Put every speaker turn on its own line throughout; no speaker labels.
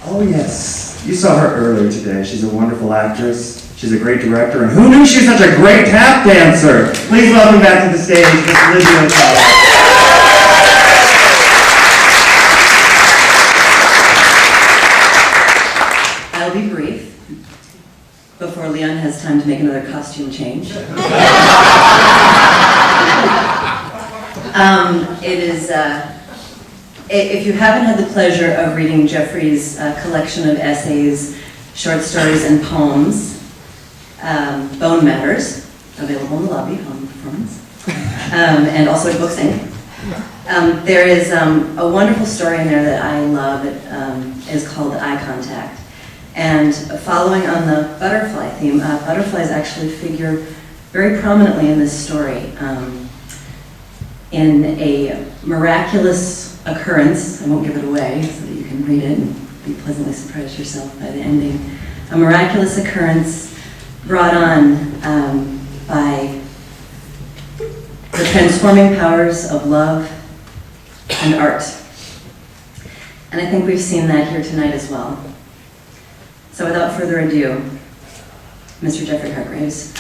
Oh yes, you saw her earlier today. She's a wonderful actress. She's a great director, and who knew she was such a great tap dancer? Please welcome back to the stage Miss Lydia O'Connor.
I'll be brief before Leon has time to make another costume change. If you haven't had the pleasure of reading Jeffrey's collection of essays, short stories, and poems, Bone Matters, available in the lobby on performance, and also at Books Inc. There is a wonderful story in there that I love. It is called Eye Contact. And following on the butterfly theme, butterflies actually figure very prominently in this story. In a miraculous occurrence, I won't give it away so that you can read it and be pleasantly surprised yourself by the ending. A miraculous occurrence brought on by the transforming powers of love and art. And I think we've seen that here tonight as well. So without further ado, Mr. Jeffrey Hargraves.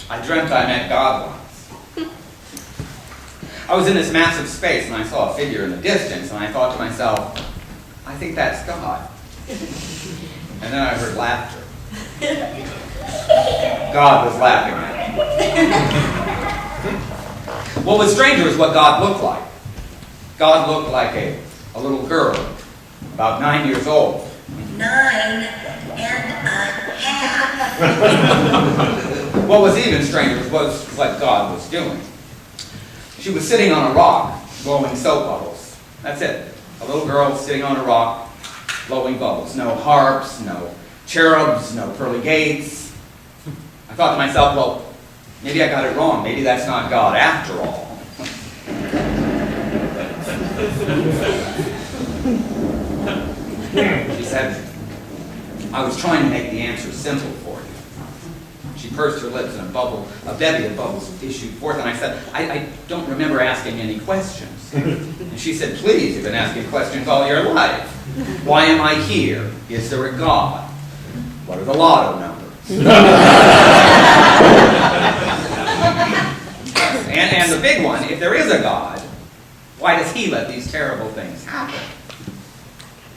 I dreamt I met God once. I was in this massive space and I saw a figure in the distance and I thought to myself, I think that's God. And then I heard laughter. God was laughing at me. What was stranger was what God looked like. God looked like a little girl, about 9 years old.
9.5.
What was even stranger was what God was doing. She was sitting on a rock, blowing soap bubbles. That's it. A little girl sitting on a rock, blowing bubbles. No harps, no cherubs, no pearly gates. I thought to myself, well, maybe I got it wrong. Maybe that's not God after all. She said, I was trying to make the answer simple for you. She pursed her lips and a bevy of bubbles issued forth, and I said, I don't remember asking any questions. And she said, please, you've been asking questions all your life. Why am I here? Is there a God? What are the lotto numbers? and the big one, if there is a God, why does he let these terrible things happen?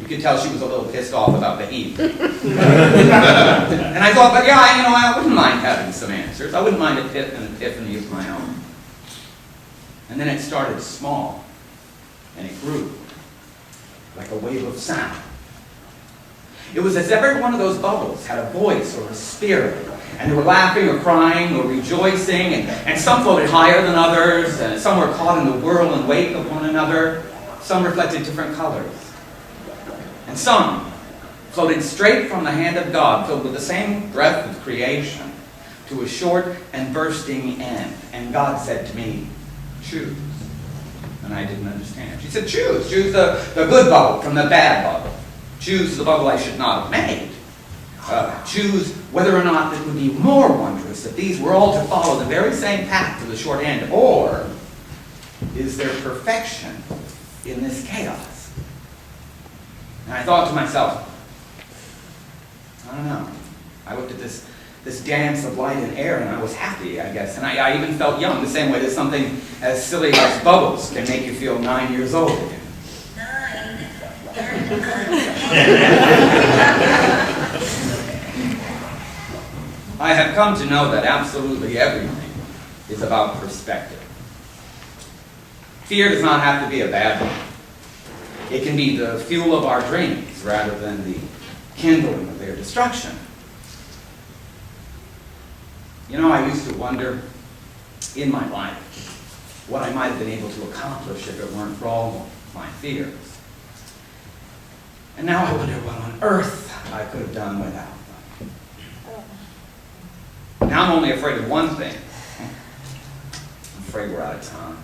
You could tell she was a little pissed off about the heat. And I thought, but yeah, I wouldn't mind having some answers. I wouldn't mind an epiphany of my own. And then it started small, and it grew like a wave of sound. It was as if every one of those bubbles had a voice or a spirit, and they were laughing or crying or rejoicing, and some floated higher than others, and some were caught in the whirl and wake of one another. Some reflected different colors. And some floated straight from the hand of God, filled with the same breath of creation, to a short and bursting end. And God said to me, choose. And I didn't understand. She said, choose. Choose the good bubble from the bad bubble. Choose the bubble I should not have made. Choose whether or not it would be more wondrous if these were all to follow the very same path to the short end, or is there perfection in this chaos? And I thought to myself, I don't know. I looked at this dance of light and air, and I was happy, I guess. And I even felt young, the same way that something as silly as bubbles can make you feel 9 years old again. 9. I have come to know that absolutely everything is about perspective. Fear does not have to be a bad one. It can be the fuel of our dreams rather than the kindling of their destruction. I used to wonder in my life what I might have been able to accomplish if it weren't for all my fears. And now I wonder what on earth I could have done without them. I'm only afraid of one thing. I'm afraid we're out of time.